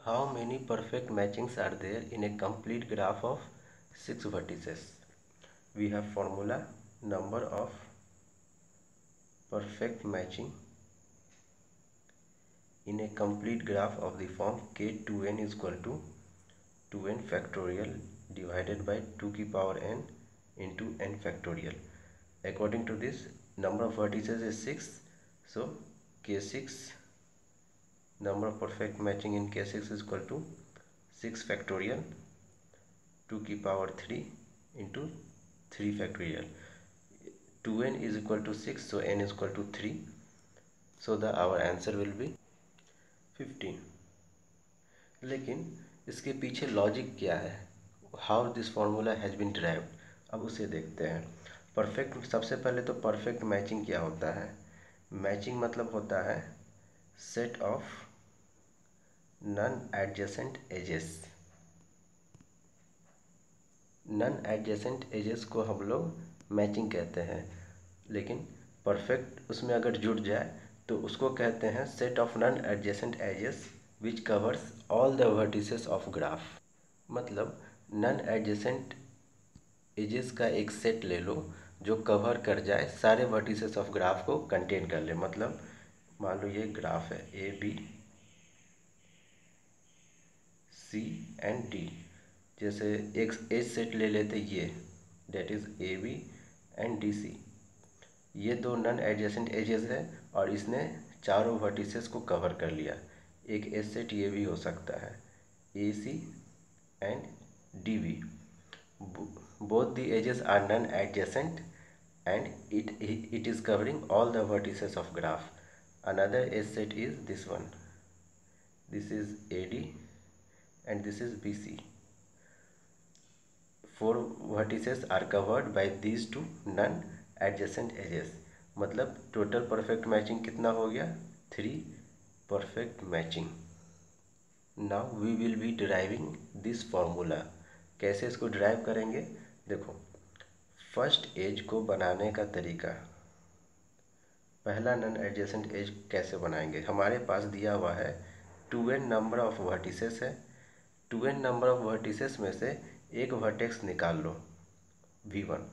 How many perfect matchings are there in a complete graph of 6 vertices? We have formula number of perfect matching in a complete graph of the form k2n is equal to 2n factorial divided by 2 की power n into n factorial. According to this, number of vertices is 6, so k6 number of perfect matching in k6 is equal to 6 factorial 2 की power 3 into 3 factorial. 2n is equal to 6, so n is equal to 3, so our answer will be 15. लेकिन इसके पीछे logic क्या है, how this formula has been derived, अब उसे देखते हैं. परफेक्ट, सबसे पहले तो परफेक्ट मैचिंग क्या होता है. मैचिंग मतलब होता है set of non adjacent edges. Non adjacent edges को हम लोग मैचिंग कहते हैं, लेकिन परफेक्ट उसमें अगर जुड़ जाए तो उसको कहते हैं set of non adjacent edges which covers all the vertices of graph. मतलब नॉन एडजेसेंट एजेस का एक सेट ले लो जो कवर कर जाए सारे वर्टिसेस ऑफ ग्राफ को कंटेन कर ले. मतलब मान लो ये ग्राफ है A B C and D. जैसे एक एज सेट ले लेते ये, that is A B and D C. ये दो नॉन एडजेसेंट एजेस है और इसने चारों वर्टिसेस को कवर कर लिया. एक एज सेट ये भी हो सकता है A C and D B. Both the edges are non adjacent and it is covering all the vertices of graph. Another edge set is this one. This is AD and this is BC. 4 vertices are covered by these two non-adjacent edges. मतलब total perfect matching कितना हो गया, 3 perfect matching. Now we will be deriving this formula. कैसे इसको derive करेंगे, देखो. First as को बनाने का तरीका, पहला नॉन एडजेसेंट एज कैसे बनाएंगे. हमारे पास दिया हुआ है 2n नंबर ऑफ वर्टिसेस है. 2n नंबर ऑफ वर्टिसेस में से एक वर्टेक्स निकाल लो v1,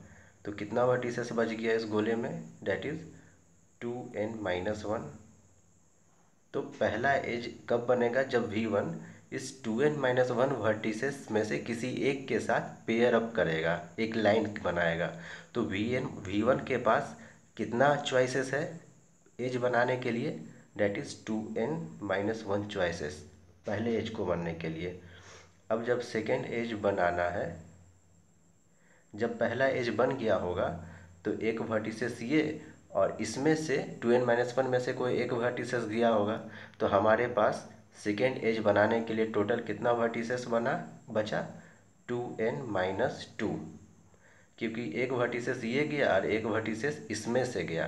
तो कितना वर्टिसेस बच गया इस गोले में, डेट इज 2n-1. तो पहला एज कब बनेगा, जब v1 इस 2n-1 वर्टिसेस में से किसी एक के साथ पेयर अप करेगा, एक लाइन बनाएगा. तो v1 के पास कितना चॉइसेस है एज बनाने के लिए, डेट इज़ 2n-1 चॉइसेस पहले एज को बनने के लिए. अब जब सेकेंड एज बनाना है, जब पहला एज बन गया होगा तो एक वर्टिसेस ये और इसमें से 2n-1 में से कोई एक वर्टिसेस गया होगा, तो हमारे पास सेकेंड एज बनाने के लिए टोटल कितना वर्टिसेस बचा, 2n-2. क्योंकि एक वर्टिसेस ये गया और एक वर्टिसेस इसमें से गया,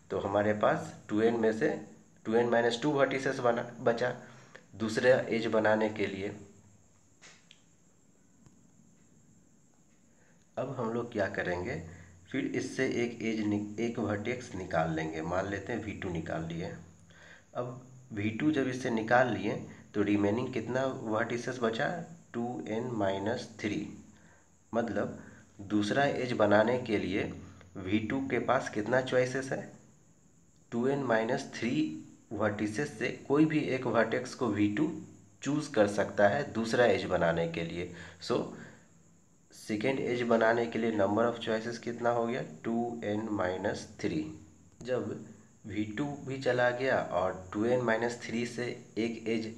तो हमारे पास 2n में से 2n-2 वर्टिसेस बचा दूसरे एज बनाने के लिए. अब हम लोग क्या करेंगे, फिर इससे एक वर्टेक्स निकाल लेंगे. मान लेते हैं v2 निकाल लिए. अब v2 जब इससे निकाल लिए तो रिमेनिंग कितना वर्टिसेस बचा, 2n-3. मतलब दूसरा एज बनाने के लिए v2 के पास कितना चॉइसेस है, 2n-3 वर्टिसेस से कोई भी एक वर्टेक्स को v2 चूज़ कर सकता है दूसरा एज बनाने के लिए. सो सेकेंड एज बनाने के लिए नंबर ऑफ चॉइसेस कितना हो गया, 2n-3. जब v2 भी चला गया और 2n-3 से एक एज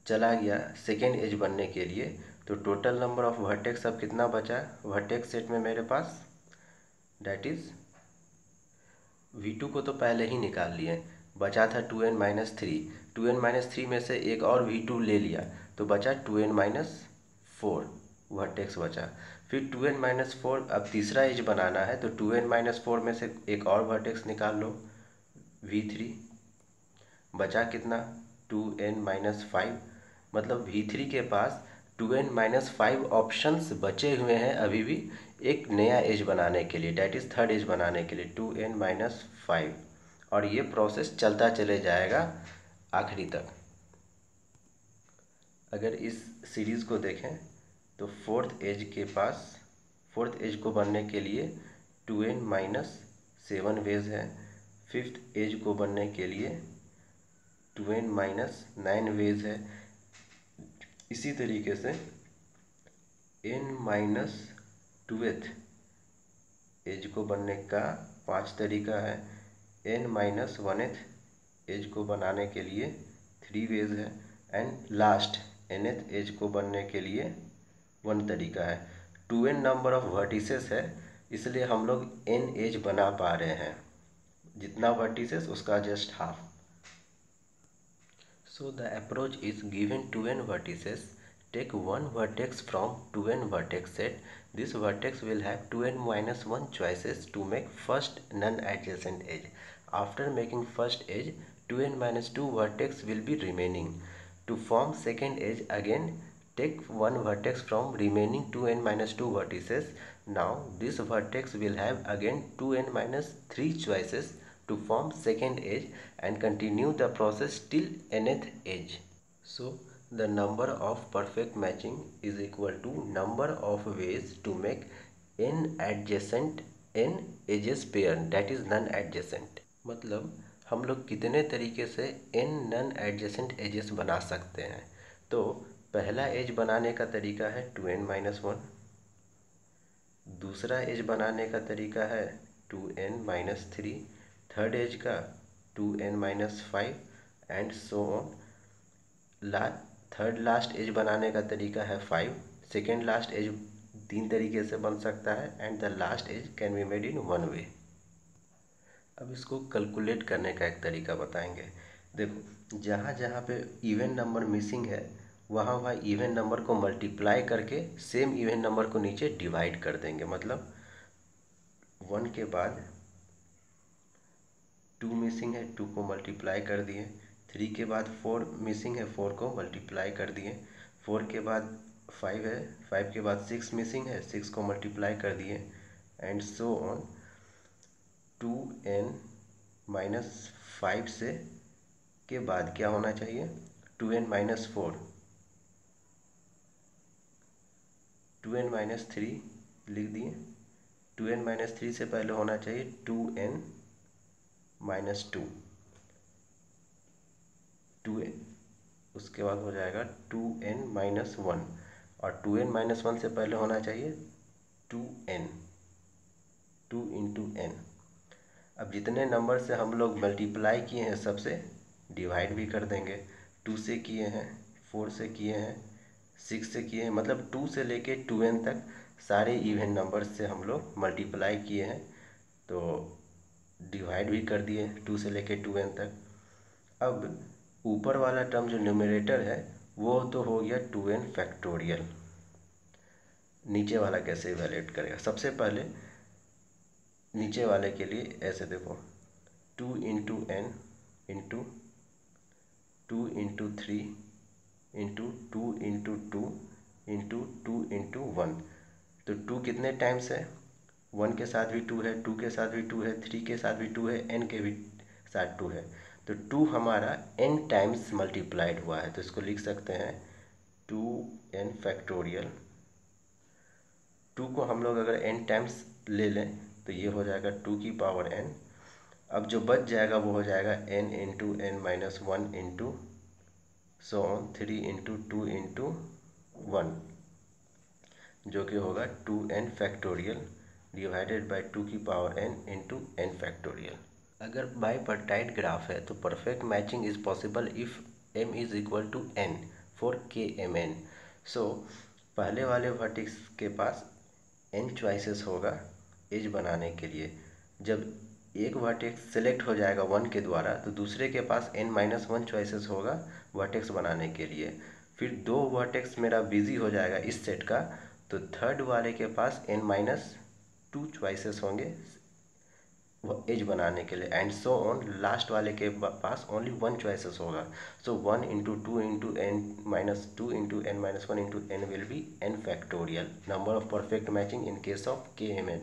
चला गया सेकेंड एज बनने के लिए, तो टोटल नंबर ऑफ वर्टेक्स अब कितना बचा वर्टेक्स सेट में मेरे पास, डेट इज़ v2 को तो पहले ही निकाल लिए, बचा था 2n-3. 2n-3 में से एक और v2 ले लिया तो बचा 2n-4 वर्टेक्स बचा. फिर 2n-4 अब तीसरा एज बनाना है, तो 2n-4 में से एक और वर्टेक्स निकाल लो v3. बचा कितना, 2n-5. मतलब v3 के पास 2n-5 ऑप्शंस बचे हुए हैं अभी भी एक नया एज बनाने के लिए, डेट इज़ थर्ड एज बनाने के लिए 2n-5. और ये प्रोसेस चलता चले जाएगा आखिरी तक. अगर इस सीरीज़ को देखें तो फोर्थ एज को बनने के लिए 2n-7 वेज है। फिफ्थ एज को बनने के लिए 2n-9 वेज है। इसी तरीके से n-12th एज को बनने का 5 तरीका है। n-1th एज को बनाने के लिए 3 वेज है। एंड लास्ट nth एज को बनने के लिए 1 तरीका है। 2n नंबर ऑफ वर्टिसेस है, इसलिए हम लोग n एज बना पा रहे हैं। जितना वर्टिसेस उसका just half. So the approach is given 2n vertices. Take one vertex from 2n vertex set. This vertex will have 2n-1 choices to make first non-adjacent edge. After making first edge, 2n-2 vertex will be remaining. To form second edge, again take one vertex from remaining 2n-2 vertices. Now this vertex will have again 2n-3 choices to form second edge and continue the process till nth edge. So the number of perfect matching is equal to number of ways to make n adjacent n edges pair, that is non adjacent. मतलब हम लोग कितने तरीके से n non adjacent edges बना सकते हैं। तो पहला एज बनाने का तरीका है 2n-1, दूसरा एज बनाने का तरीका है 2n-3, थर्ड एज का 2n-5 and so on. Third last edge बनाने का तरीका है 5। सेकेंड लास्ट एज 3 तरीके से बन सकता है and the last edge can be made in 1 way. अब इसको कैलकुलेट करने का एक तरीका बताएंगे। देखो, जहाँ जहाँ पे इवन नंबर मिसिंग है वहाँ वहाँ इवन नंबर को मल्टीप्लाई करके सेम इवन नंबर को नीचे डिवाइड कर देंगे। मतलब 1 के बाद 2 मिसिंग है, 2 को मल्टीप्लाई कर दिए। 3 के बाद 4 मिसिंग है, 4 को मल्टीप्लाई कर दिए। 4 के बाद 5 है, 5 के बाद 6 मिसिंग है, 6 को मल्टीप्लाई कर दिए एंड सो ऑन। 2n-5 से के बाद क्या होना चाहिए? 2n-4, 2n-3 लिख दिए। 2n-3 से पहले होना चाहिए 2n-2, 2n, उसके बाद हो जाएगा 2n-1 और 2n-1 से पहले होना चाहिए 2n, 2 इंटू n। अब जितने नंबर से हम लोग मल्टीप्लाई किए हैं सबसे डिवाइड भी कर देंगे। 2 से किए हैं, 4 से किए हैं, 6 से किए हैं, मतलब 2 से लेके 2n तक सारे इवन नंबर से हम लोग मल्टीप्लाई किए हैं तो डिवाइड भी कर दिए 2 से लेके 2n तक। अब ऊपर वाला टर्म जो न्यूमरेटर है वो तो हो गया 2n फैक्टोरियल। नीचे वाला कैसे इवैल्यूएट करेगा? सबसे पहले नीचे वाले के लिए ऐसे देखो, 2 into n into 2 into 3 into 2 into 2 into 2 into 1। तो 2 कितने टाइम्स है? 1 के साथ भी 2 है, 2 के साथ भी 2 है, 3 के साथ भी 2 है, n के भी साथ 2 है। तो 2 हमारा n टाइम्स मल्टीप्लाइड हुआ है, तो इसको लिख सकते हैं 2n फैक्टोरियल। 2 को हम लोग अगर n टाइम्स ले लें तो ये हो जाएगा 2 की पावर n। अब जो बच जाएगा वो हो जाएगा n into n-1 into so on 3 into 2 into 1, जो कि होगा 2n फैक्टोरियल डिवाइडेड बाई 2 की power n into n factorial. अगर बाईपर्टाइट ग्राफ है तो perfect matching is possible if m is equal to n for k-m-n। So पहले वाले vertex के पास n चॉइसेस होगा एज बनाने के लिए। जब एक वर्टेक्स सेलेक्ट हो जाएगा 1 के द्वारा तो दूसरे के पास n-1 चॉइसेस होगा वर्टेक्स बनाने के लिए। फिर 2 वर्टेक्स मेरा बिजी हो जाएगा इस सेट का, तो थर्ड वाले के पास n-2 चॉइसेस होंगे एज बनाने के लिए एंड सो ऑन। लास्ट वाले के पास ओनली 1 चॉइसेस होगा। सो 1 into 2 into n-2 into n-1 into n will be n factorial, number of perfect matching in case of k-m-n।